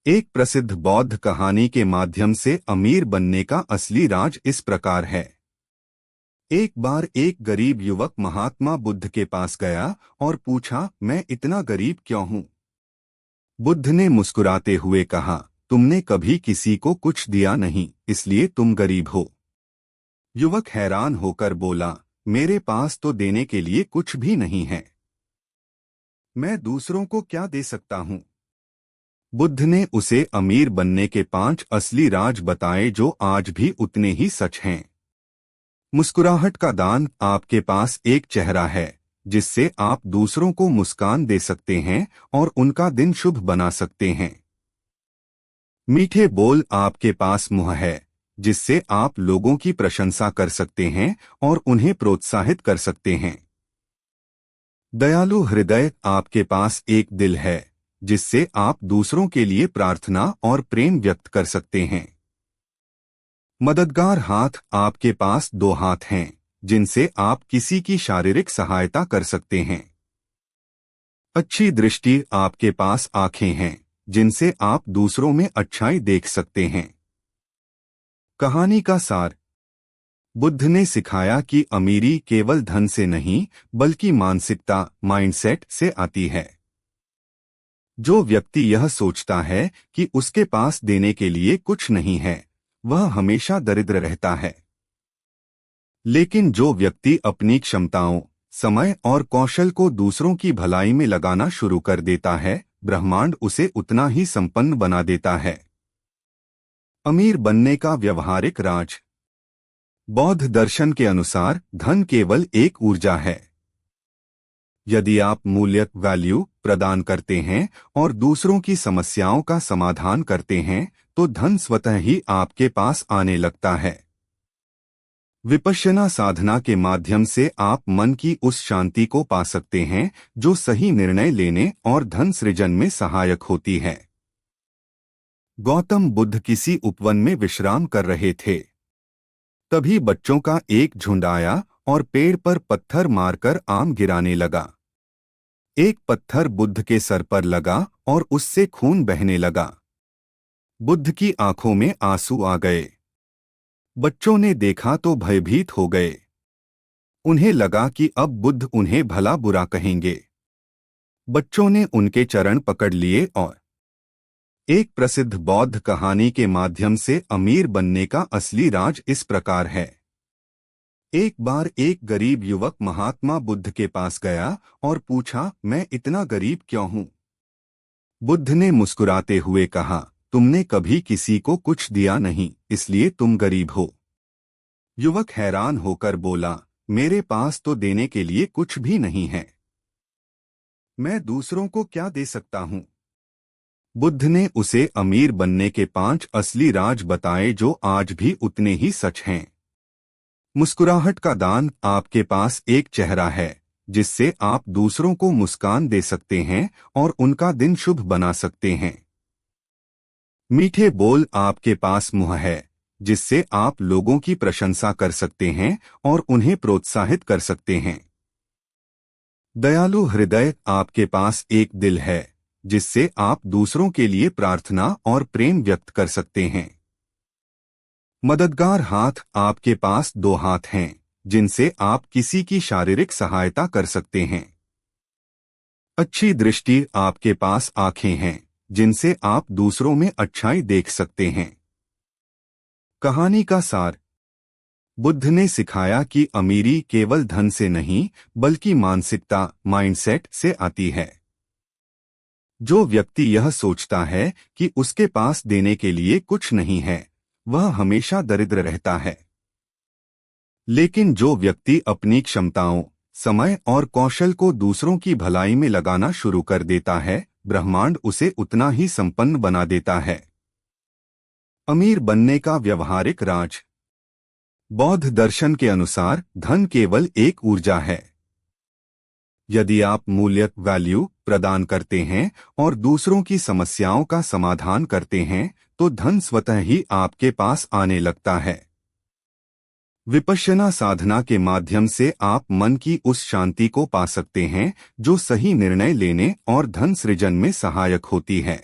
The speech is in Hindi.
एक प्रसिद्ध बौद्ध कहानी के माध्यम से अमीर बनने का असली राज इस प्रकार है। एक बार एक गरीब युवक महात्मा बुद्ध के पास गया और पूछा, मैं इतना गरीब क्यों हूँ? बुद्ध ने मुस्कुराते हुए कहा, तुमने कभी किसी को कुछ दिया नहीं, इसलिए तुम गरीब हो। युवक हैरान होकर बोला, मेरे पास तो देने के लिए कुछ भी नहीं है। मैं दूसरों को क्या दे सकता हूँ? बुद्ध ने उसे अमीर बनने के 5 असली राज बताए जो आज भी उतने ही सच हैं। मुस्कुराहट का दान। आपके पास एक चेहरा है जिससे आप दूसरों को मुस्कान दे सकते हैं और उनका दिन शुभ बना सकते हैं। मीठे बोल। आपके पास मुंह है जिससे आप लोगों की प्रशंसा कर सकते हैं और उन्हें प्रोत्साहित कर सकते हैं। दयालु हृदय। आपके पास एक दिल है जिससे आप दूसरों के लिए प्रार्थना और प्रेम व्यक्त कर सकते हैं। मददगार हाथ। आपके पास 2 हाथ हैं जिनसे आप किसी की शारीरिक सहायता कर सकते हैं। अच्छी दृष्टि। आपके पास आंखें हैं जिनसे आप दूसरों में अच्छाई देख सकते हैं। कहानी का सार। बुद्ध ने सिखाया कि अमीरी केवल धन से नहीं बल्कि मानसिकता माइंडसेट से आती है। जो व्यक्ति यह सोचता है कि उसके पास देने के लिए कुछ नहीं है, वह हमेशा दरिद्र रहता है। लेकिन जो व्यक्ति अपनी क्षमताओं, समय और कौशल को दूसरों की भलाई में लगाना शुरू कर देता है, ब्रह्मांड उसे उतना ही संपन्न बना देता है। अमीर बनने का व्यवहारिक राज। बौद्ध दर्शन के अनुसार धन केवल एक ऊर्जा है। यदि आप मूल्य वैल्यू प्रदान करते हैं और दूसरों की समस्याओं का समाधान करते हैं तो धन स्वतः ही आपके पास आने लगता है। विपश्यना साधना के माध्यम से आप मन की उस शांति को पा सकते हैं जो सही निर्णय लेने और धन सृजन में सहायक होती है। गौतम बुद्ध किसी उपवन में विश्राम कर रहे थे। तभी बच्चों का एक झुंड आया और पेड़ पर पत्थर मारकर आम गिराने लगा। एक पत्थर बुद्ध के सर पर लगा और उससे खून बहने लगा। बुद्ध की आंखों में आंसू आ गए। बच्चों ने देखा तो भयभीत हो गए। उन्हें लगा कि अब बुद्ध उन्हें भला बुरा कहेंगे। बच्चों ने उनके चरण पकड़ लिए और एक प्रसिद्ध बौद्ध कहानी के माध्यम से अमीर बनने का असली राज इस प्रकार है। एक बार एक गरीब युवक महात्मा बुद्ध के पास गया और पूछा, मैं इतना गरीब क्यों हूँ? बुद्ध ने मुस्कुराते हुए कहा, तुमने कभी किसी को कुछ दिया नहीं, इसलिए तुम गरीब हो। युवक हैरान होकर बोला, मेरे पास तो देने के लिए कुछ भी नहीं है। मैं दूसरों को क्या दे सकता हूँ? बुद्ध ने उसे अमीर बनने के 5 असली राज बताए जो आज भी उतने ही सच हैं। मुस्कुराहट का दान। आपके पास एक चेहरा है जिससे आप दूसरों को मुस्कान दे सकते हैं और उनका दिन शुभ बना सकते हैं। मीठे बोल। आपके पास मुंह है जिससे आप लोगों की प्रशंसा कर सकते हैं और उन्हें प्रोत्साहित कर सकते हैं। दयालु हृदय। आपके पास एक दिल है जिससे आप दूसरों के लिए प्रार्थना और प्रेम व्यक्त कर सकते हैं। मददगार हाथ। आपके पास 2 हाथ हैं जिनसे आप किसी की शारीरिक सहायता कर सकते हैं। अच्छी दृष्टि। आपके पास आंखें हैं जिनसे आप दूसरों में अच्छाई देख सकते हैं। कहानी का सार। बुद्ध ने सिखाया कि अमीरी केवल धन से नहीं बल्कि मानसिकता माइंडसेट से आती है। जो व्यक्ति यह सोचता है कि उसके पास देने के लिए कुछ नहीं है, वह हमेशा दरिद्र रहता है। लेकिन जो व्यक्ति अपनी क्षमताओं, समय और कौशल को दूसरों की भलाई में लगाना शुरू कर देता है, ब्रह्मांड उसे उतना ही संपन्न बना देता है। अमीर बनने का व्यवहारिक राज। बौद्ध दर्शन के अनुसार धन केवल एक ऊर्जा है। यदि आप मूल्य वैल्यू प्रदान करते हैं और दूसरों की समस्याओं का समाधान करते हैं तो धन स्वतः ही आपके पास आने लगता है। विपश्यना साधना के माध्यम से आप मन की उस शांति को पा सकते हैं जो सही निर्णय लेने और धन सृजन में सहायक होती है।